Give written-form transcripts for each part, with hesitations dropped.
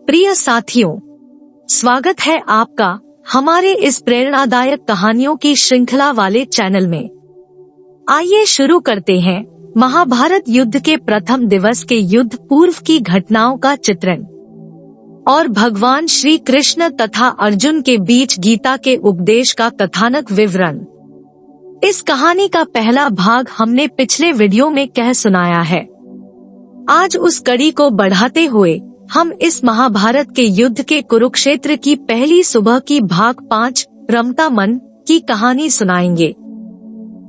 प्रिय साथियों, स्वागत है आपका हमारे इस प्रेरणादायक कहानियों की श्रृंखला वाले चैनल में। आइए शुरू करते हैं महाभारत युद्ध के प्रथम दिवस के युद्ध पूर्व की घटनाओं का चित्रण और भगवान श्री कृष्ण तथा अर्जुन के बीच गीता के उपदेश का कथानक विवरण। इस कहानी का पहला भाग हमने पिछले वीडियो में कह सुनाया है। आज उस कड़ी को बढ़ाते हुए हम इस महाभारत के युद्ध के कुरुक्षेत्र की पहली सुबह की भाग 5 रमता मन की कहानी सुनाएंगे।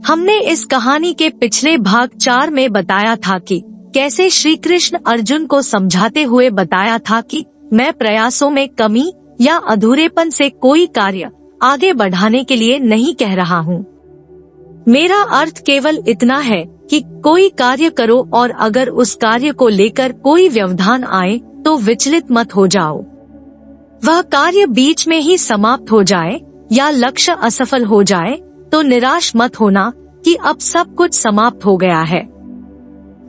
हमने इस कहानी के पिछले भाग 4 में बताया था कि कैसे श्री कृष्ण अर्जुन को समझाते हुए बताया था कि मैं प्रयासों में कमी या अधूरेपन से कोई कार्य आगे बढ़ाने के लिए नहीं कह रहा हूँ। मेरा अर्थ केवल इतना है कि कोई कार्य करो और अगर उस कार्य को लेकर कोई व्यवधान आए तो विचलित मत हो जाओ। वह कार्य बीच में ही समाप्त हो जाए या लक्ष्य असफल हो जाए तो निराश मत होना कि अब सब कुछ समाप्त हो गया है।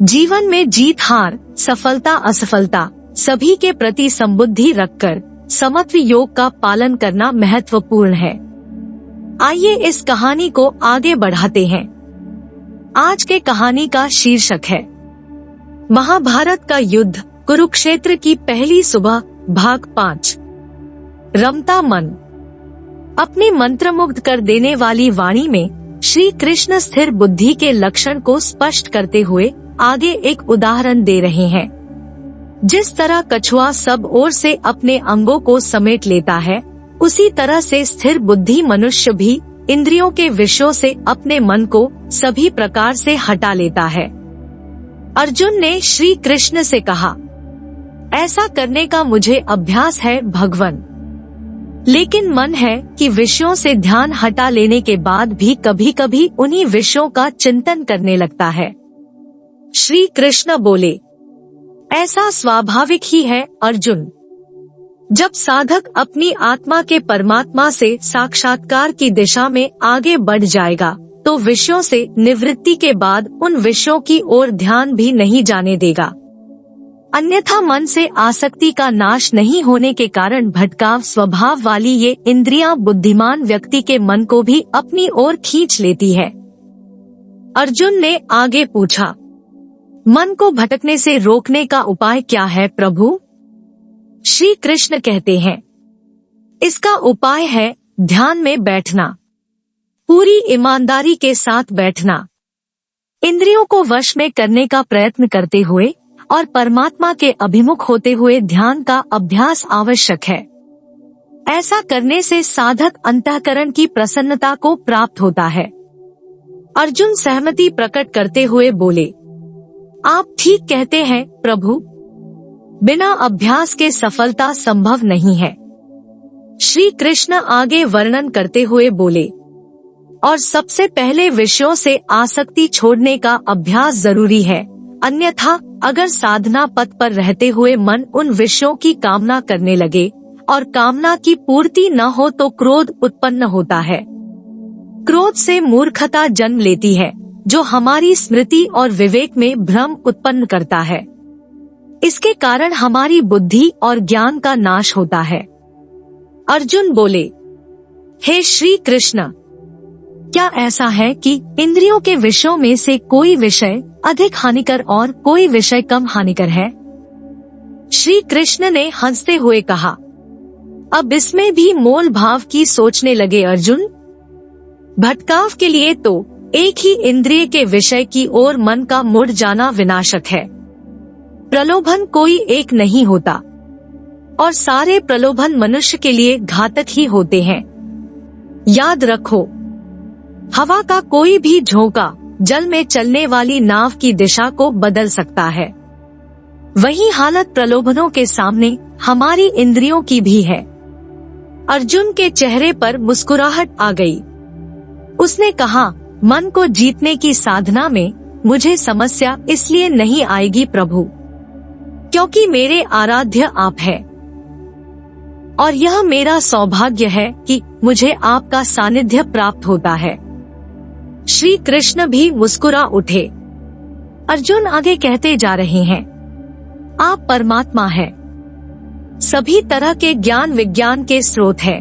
जीवन में जीत हार, सफलता असफलता सभी के प्रति संबुद्धि रखकर समत्व योग का पालन करना महत्वपूर्ण है। आइए इस कहानी को आगे बढ़ाते हैं। आज के कहानी का शीर्षक है महाभारत का युद्ध कुरुक्षेत्र की पहली सुबह भाग 5 रमता मन। अपनी मंत्रमुग्ध कर देने वाली वाणी में श्री कृष्ण स्थिर बुद्धि के लक्षण को स्पष्ट करते हुए आगे एक उदाहरण दे रहे हैं। जिस तरह कछुआ सब ओर से अपने अंगों को समेट लेता है, उसी तरह से स्थिर बुद्धि मनुष्य भी इंद्रियों के विषयों से अपने मन को सभी प्रकार से हटा लेता है। अर्जुन ने श्री कृष्ण से कहा, ऐसा करने का मुझे अभ्यास है भगवन, लेकिन मन है कि विषयों से ध्यान हटा लेने के बाद भी कभी कभी उन्हीं विषयों का चिंतन करने लगता है। श्री कृष्ण बोले, ऐसा स्वाभाविक ही है अर्जुन। जब साधक अपनी आत्मा के परमात्मा से साक्षात्कार की दिशा में आगे बढ़ जाएगा तो विषयों से निवृत्ति के बाद उन विषयों की ओर ध्यान भी नहीं जाने देगा। अन्यथा मन से आसक्ति का नाश नहीं होने के कारण भटकाव स्वभाव वाली ये इंद्रियां बुद्धिमान व्यक्ति के मन को भी अपनी ओर खींच लेती है। अर्जुन ने आगे पूछा, मन को भटकने से रोकने का उपाय क्या है प्रभु? श्री कृष्ण कहते हैं, इसका उपाय है ध्यान में बैठना, पूरी ईमानदारी के साथ बैठना, इंद्रियों को वश में करने का प्रयत्न करते हुए और परमात्मा के अभिमुख होते हुए ध्यान का अभ्यास आवश्यक है। ऐसा करने से साधक अंतःकरण की प्रसन्नता को प्राप्त होता है। अर्जुन सहमति प्रकट करते हुए बोले, आप ठीक कहते हैं प्रभु, बिना अभ्यास के सफलता संभव नहीं है। श्री कृष्ण आगे वर्णन करते हुए बोले, और सबसे पहले विषयों से आसक्ति छोड़ने का अभ्यास जरूरी है, अन्यथा अगर साधना पथ पर रहते हुए मन उन विषयों की कामना करने लगे और कामना की पूर्ति न हो तो क्रोध उत्पन्न होता है। क्रोध से मूर्खता जन्म लेती है जो हमारी स्मृति और विवेक में भ्रम उत्पन्न करता है। इसके कारण हमारी बुद्धि और ज्ञान का नाश होता है। अर्जुन बोले, हे श्री कृष्ण, क्या ऐसा है कि इंद्रियों के विषयों में से कोई विषय अधिक हानिकर और कोई विषय कम हानिकर है? श्री कृष्ण ने हंसते हुए कहा, अब इसमें भी मोल भाव की सोचने लगे अर्जुन। भटकाव के लिए तो एक ही इंद्रिय के विषय की ओर मन का मुड़ जाना विनाशक है। प्रलोभन कोई एक नहीं होता और सारे प्रलोभन मनुष्य के लिए घातक ही होते हैं। याद रखो, हवा का कोई भी झोंका जल में चलने वाली नाव की दिशा को बदल सकता है। वही हालत प्रलोभनों के सामने हमारी इंद्रियों की भी है। अर्जुन के चेहरे पर मुस्कुराहट आ गई। उसने कहा, मन को जीतने की साधना में मुझे समस्या इसलिए नहीं आएगी प्रभु, क्योंकि मेरे आराध्य आप हैं और यह मेरा सौभाग्य है कि मुझे आपका सानिध्य प्राप्त होता है। श्री कृष्ण भी मुस्कुरा उठे। अर्जुन आगे कहते जा रहे हैं, आप परमात्मा हैं, सभी तरह के ज्ञान विज्ञान के स्रोत है।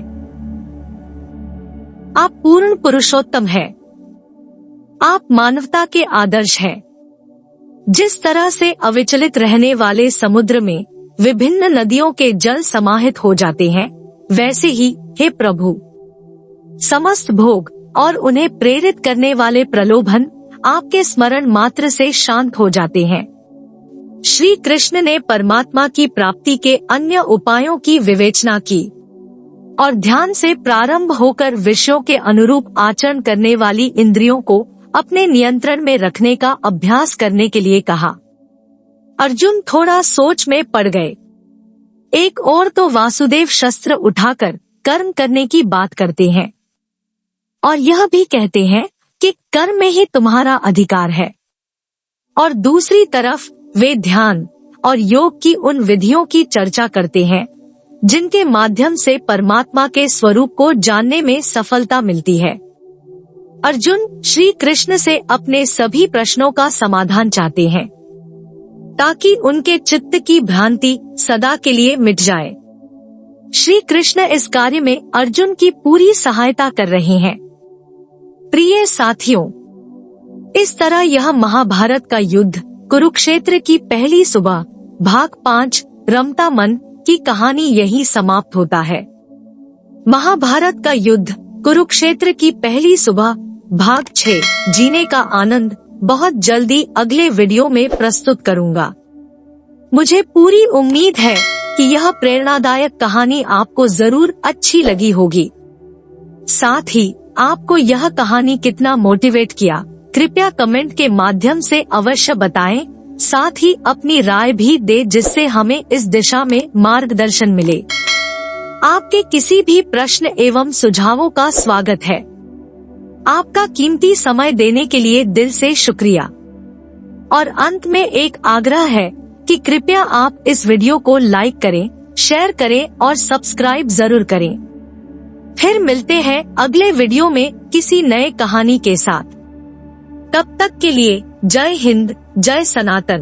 आप पूर्ण पुरुषोत्तम है। आप मानवता के आदर्श हैं। जिस तरह से अविचलित रहने वाले समुद्र में विभिन्न नदियों के जल समाहित हो जाते हैं, वैसे ही हे प्रभु, समस्त भोग और उन्हें प्रेरित करने वाले प्रलोभन आपके स्मरण मात्र से शांत हो जाते हैं। श्री कृष्ण ने परमात्मा की प्राप्ति के अन्य उपायों की विवेचना की और ध्यान से प्रारंभ होकर विषयों के अनुरूप आचरण करने वाली इंद्रियों को अपने नियंत्रण में रखने का अभ्यास करने के लिए कहा। अर्जुन थोड़ा सोच में पड़ गए। एक और तो वासुदेव शस्त्र उठाकर कर्म करने की बात करते हैं और यह भी कहते हैं कि कर्म में ही तुम्हारा अधिकार है, और दूसरी तरफ वे ध्यान और योग की उन विधियों की चर्चा करते हैं जिनके माध्यम से परमात्मा के स्वरूप को जानने में सफलता मिलती है। अर्जुन श्री कृष्ण से अपने सभी प्रश्नों का समाधान चाहते हैं ताकि उनके चित्त की भ्रांति सदा के लिए मिट जाए। श्री कृष्ण इस कार्य में अर्जुन की पूरी सहायता कर रहे हैं। प्रिय साथियों, इस तरह यह महाभारत का युद्ध कुरुक्षेत्र की पहली सुबह भाग 5 रमता मन की कहानी यही समाप्त होता है। महाभारत का युद्ध कुरुक्षेत्र की पहली सुबह भाग 6 जीने का आनंद बहुत जल्दी अगले वीडियो में प्रस्तुत करूंगा। मुझे पूरी उम्मीद है कि यह प्रेरणादायक कहानी आपको जरूर अच्छी लगी होगी। साथ ही आपको यह कहानी कितना मोटिवेट किया, कृपया कमेंट के माध्यम से अवश्य बताएं। साथ ही अपनी राय भी दे जिससे हमें इस दिशा में मार्गदर्शन मिले। आपके किसी भी प्रश्न एवं सुझावों का स्वागत है। आपका कीमती समय देने के लिए दिल से शुक्रिया। और अंत में एक आग्रह है कि कृपया आप इस वीडियो को लाइक करें, शेयर करें और सब्सक्राइब जरूर करें। फिर मिलते हैं अगले वीडियो में किसी नए कहानी के साथ। तब तक के लिए जय हिंद, जय सनातन।